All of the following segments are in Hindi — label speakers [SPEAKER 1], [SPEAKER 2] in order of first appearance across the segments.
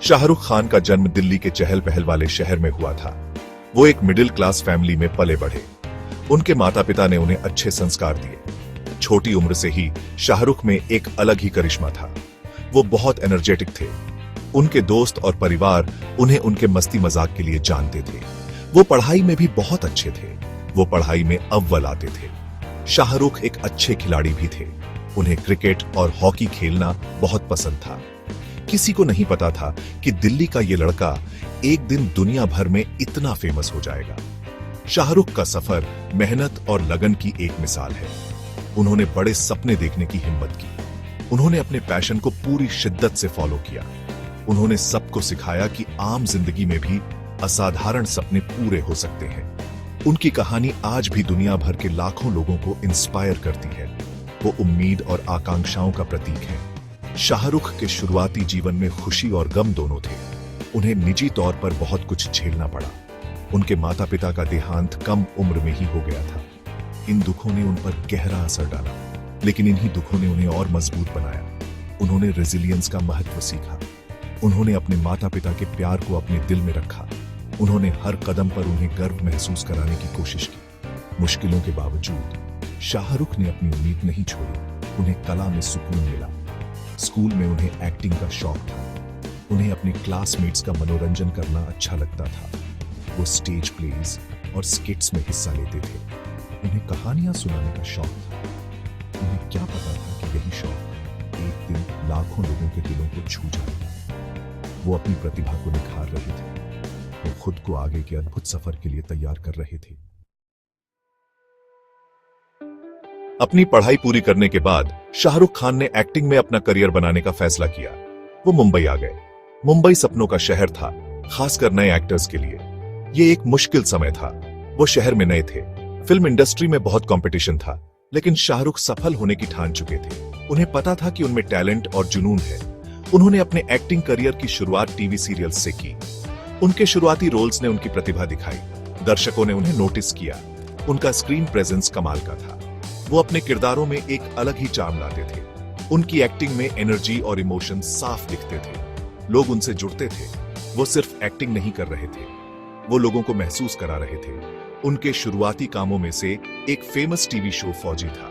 [SPEAKER 1] शाहरुख खान का जन्म दिल्ली के चहल पहल वाले शहर में हुआ था। वो एक मिडिल क्लास फैमिली में पले बढ़े। उनके माता पिता ने उन्हें अच्छे संस्कार दिए। छोटी उम्र से ही शाहरुख में एक अलग ही करिश्मा था। वो बहुत एनर्जेटिक थे। उनके दोस्त और परिवार उन्हें उनके मस्ती मजाक के लिए जानते थे। वो पढ़ाई में भी बहुत अच्छे थे। वो पढ़ाई में अव्वल आते थे। शाहरुख एक अच्छे खिलाड़ी भी थे। उन्हें क्रिकेट और हॉकी खेलना बहुत पसंद था। किसी को नहीं पता था कि दिल्ली का ये लड़का एक दिन दुनिया भर में इतना फेमस हो जाएगा। शाहरुख का सफर मेहनत और लगन की एक मिसाल है। उन्होंने बड़े सपने देखने की हिम्मत की। उन्होंने अपने पैशन को पूरी शिद्दत से फॉलो किया। उन्होंने सबको सिखाया कि आम जिंदगी में भी असाधारण सपने पूरे हो सकते हैं। उनकी कहानी आज भी दुनिया भर के लाखों लोगों को इंस्पायर करती है। वो उम्मीद और आकांक्षाओं का प्रतीक है। शाहरुख के शुरुआती जीवन में खुशी और गम दोनों थे। उन्हें निजी तौर पर बहुत कुछ झेलना पड़ा। उनके माता पिता का देहांत कम उम्र में ही हो गया था। इन दुखों ने उन पर गहरा असर डाला, लेकिन इन्हीं दुखों ने उन्हें और मजबूत बनाया। उन्होंने रेजिलियंस का महत्व सीखा। उन्होंने अपने माता पिता के प्यार को अपने दिल में रखा। उन्होंने हर कदम पर उन्हें गर्व महसूस कराने की कोशिश की। मुश्किलों के बावजूद शाहरुख ने अपनी उम्मीद नहीं छोड़ी। उन्हें कला में सुकून मिला। स्कूल में उन्हें एक्टिंग का शौक था। उन्हें अपने क्लासमेट्स का मनोरंजन करना अच्छा लगता था। वो स्टेज प्लेज और स्किट्स में हिस्सा लेते थे। उन्हें कहानियां सुनाने का शौक था। उन्हें क्या पता था कि यही शौक एक दिन लाखों लोगों के दिलों को छू जाएगा। वो अपनी प्रतिभा को निखार रहे थे। वो खुद को आगे के अद्भुत सफर के लिए तैयार कर रहे थे। अपनी पढ़ाई पूरी करने के बाद शाहरुख खान ने एक्टिंग में अपना करियर बनाने का फैसला किया। वो मुंबई आ गए। मुंबई सपनों का शहर था, खासकर नए एक्टर्स के लिए। ये एक मुश्किल समय था। वो शहर में नए थे। फिल्म इंडस्ट्री में बहुत कंपटीशन था, लेकिन शाहरुख सफल होने की ठान चुके थे। उन्हें पता था कि उनमें टैलेंट और जुनून है। उन्होंने अपने एक्टिंग करियर की शुरुआत टीवी सीरियल्स से की। उनके शुरुआती रोल्स ने उनकी प्रतिभा दिखाई। दर्शकों ने उन्हें नोटिस किया। उनका स्क्रीन प्रेजेंस कमाल का था। वो अपने किरदारों में एक अलग ही चार्म लाते थे। उनकी एक्टिंग में एनर्जी और इमोशन साफ दिखते थे। लोग उनसे जुड़ते थे। वो सिर्फ एक्टिंग नहीं कर रहे थे, वो लोगों को महसूस करा रहे थे। उनके शुरुआती कामों में से एक फेमस टीवी शो फौजी था।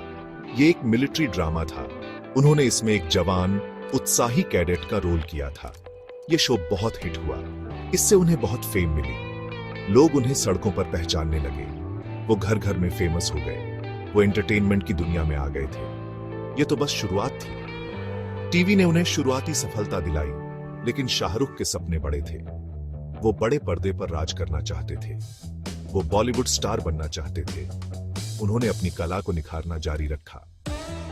[SPEAKER 1] ये एक मिलिट्री ड्रामा था। उन्होंने इसमें एक जवान, उत्साही कैडेट का रोल किया था। ये शो बहुत हिट हुआ। इससे उन्हें बहुत फेम मिली। लोग उन्हें सड़कों पर पहचानने लगे। वो घर घर में फेमस हो गए। वो एंटरटेनमेंट की दुनिया में आ गए थे। ये तो बस शुरुआत थी। टीवी ने उन्हें शुरुआती सफलता दिलाई, लेकिन शाहरुख के सपने बड़े थे। वो बड़े पर्दे पर राज करना चाहते थे। वो बॉलीवुड स्टार बनना चाहते थे। उन्होंने अपनी कला को निखारना जारी रखा।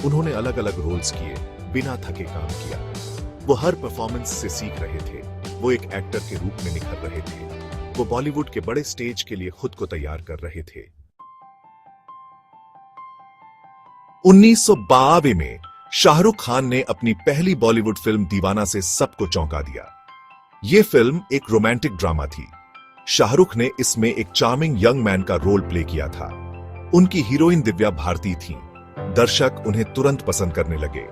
[SPEAKER 1] उन्होंने अलग अलग रोल्स किए, बिना थके काम किया। वो हर परफॉर्मेंस से सीख रहे थे। वो एक एक्टर के रूप में निखर रहे थे। वो बॉलीवुड के बड़े स्टेज के लिए खुद को तैयार कर रहे थे। 1992 में शाहरुख खान ने अपनी पहली बॉलीवुड फिल्म दीवाना से सबको चौंका दिया। यह फिल्म एक रोमांटिक ड्रामा थी। शाहरुख ने इसमें एक चार्मिंग यंग मैन का रोल प्ले किया था। उनकी हीरोइन दिव्या भारती थीं। दर्शक उन्हें तुरंत पसंद करने लगे।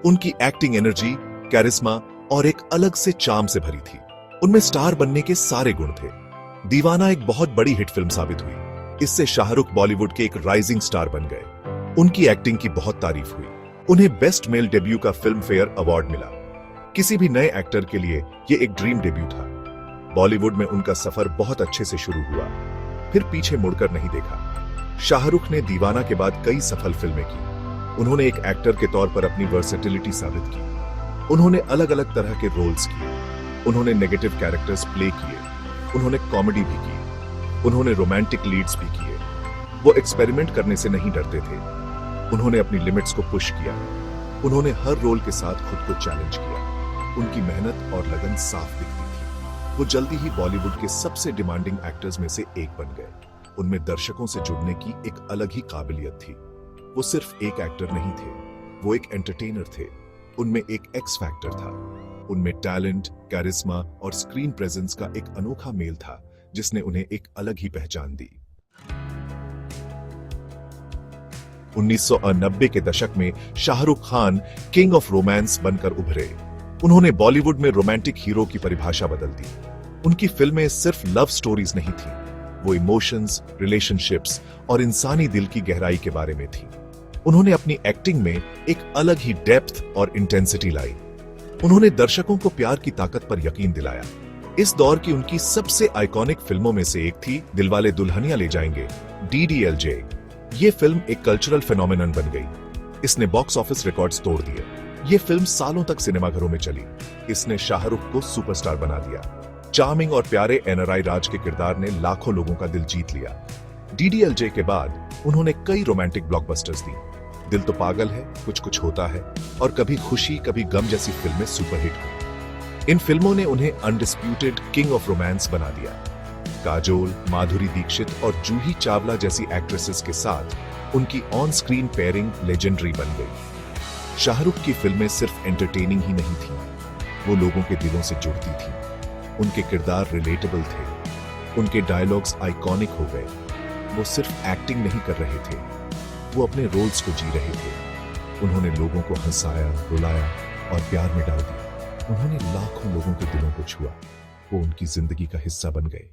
[SPEAKER 1] उनकी एक्टिंग एनर्जी, कैरिस्मा और एक अलग से चार्म से भरी थी। उनमें स्टार बनने के सारे गुण थे। दीवाना एक बहुत बड़ी हिट फिल्म साबित हुई। इससे शाहरुख बॉलीवुड के एक राइजिंग स्टार बन गए। उनकी एक्टिंग की बहुत तारीफ हुई। उन्हें बेस्ट मेल डेब्यू का फिल्म फेयर अवार्ड मिला। किसी भी नए एक्टर के लिए यह एक ड्रीम डेब्यू था। बॉलीवुड में उनका सफर बहुत अच्छे से शुरू हुआ, फिर पीछे मुड़कर नहीं देखा। शाहरुख ने दीवाना के बाद कई सफल फिल्में की। उन्होंने एक एक्टर के तौर पर अपनी वर्सेटिलिटी साबित की। उन्होंने अलग अलग तरह के रोल्स किए। उन्होंने नेगेटिव कैरेक्टर्स प्ले किए। उन्होंने कॉमेडी भी की। उन्होंने रोमांटिक लीड्स भी किए। वो एक्सपेरिमेंट करने से नहीं डरते थे। उन्होंने अपनी लिमिट्स को पुश किया। उन्होंने हर रोल के साथ खुद को चैलेंज किया। उनकी मेहनत और लगन साफ दिखती थी। वो जल्दी ही बॉलीवुड के सबसे डिमांडिंग एक्टर्स में से एक बन गए। उनमें दर्शकों से जुड़ने की एक अलग ही काबिलियत थी। वो सिर्फ एक एक्टर नहीं थे, वो एक एंटरटेनर थे। उनमें एक एक्स फैक्टर था। उनमें टैलेंट, कैरिस्मा और स्क्रीन प्रेजेंस का एक अनोखा मेल था, जिसने उन्हें एक अलग ही पहचान दी। 1990 के दशक में Shahrukh Khan king of romance बनकर उभरे। उन्होंने बॉलीवुड में रोमांटिक हीरो की परिभाषा बदल दी। उनकी फिल्में सिर्फ लव स्टोरीज नहीं थी, वो इमोशंस, रिलेशनशिप्स और इंसानी दिल की गहराई के बारे में थी। उन्होंने अपनी एक्टिंग में एक अलग ही डेप्थ और इंटेंसिटी लाई। उन्होंने दर्शकों को प्यार की ताकत पर यकीन दिलाया। इस दौर की उनकी सबसे आइकॉनिक फिल्मों में से एक थी दिलवाले दुल्हनिया ले जाएंगे, DDLJ। ये फिल्म एक कल्चरल फेनोमेनन बन गई। इसने बॉक्स ऑफिस रिकॉर्ड्स तोड़ दिए। ये फिल्म सालों तक सिनेमाघरों में चली। इसने शाहरुख को सुपरस्टार बना दिया। चार्मिंग और प्यारे NRI राज के किरदार ने लाखों लोगों का दिल जीत लिया। DDLJ के बाद उन्होंने कई रोमांटिक ब्लॉकबस्टर्स दी। दिल तो पागल है, कुछ कुछ होता है और कभी खुशी कभी गम जैसी फिल्में सुपरहिट हुई। इन फिल्मों ने उन्हें अनडिस्प्यूटेड किंग ऑफ रोमांस बना दिया। काजोल, माधुरी दीक्षित और जूही चावला जैसी एक्ट्रेसेस के साथ उनकी ऑन स्क्रीन पेयरिंग लेजेंडरी बन गई। शाहरुख की फिल्में सिर्फ एंटरटेनिंग ही नहीं थी, वो लोगों के दिलों से जुड़ती थी। उनके किरदार रिलेटेबल थे, उनके डायलॉग्स आइकॉनिक हो गए। वो सिर्फ एक्टिंग नहीं कर रहे थे, वो अपने रोल्स को जी रहे थे। उन्होंने लोगों को हंसाया, रुलाया और प्यार में डाल दिया। उन्होंने लाखों लोगों के दिलों को छुआ। वो उनकी जिंदगी का हिस्सा बन गए।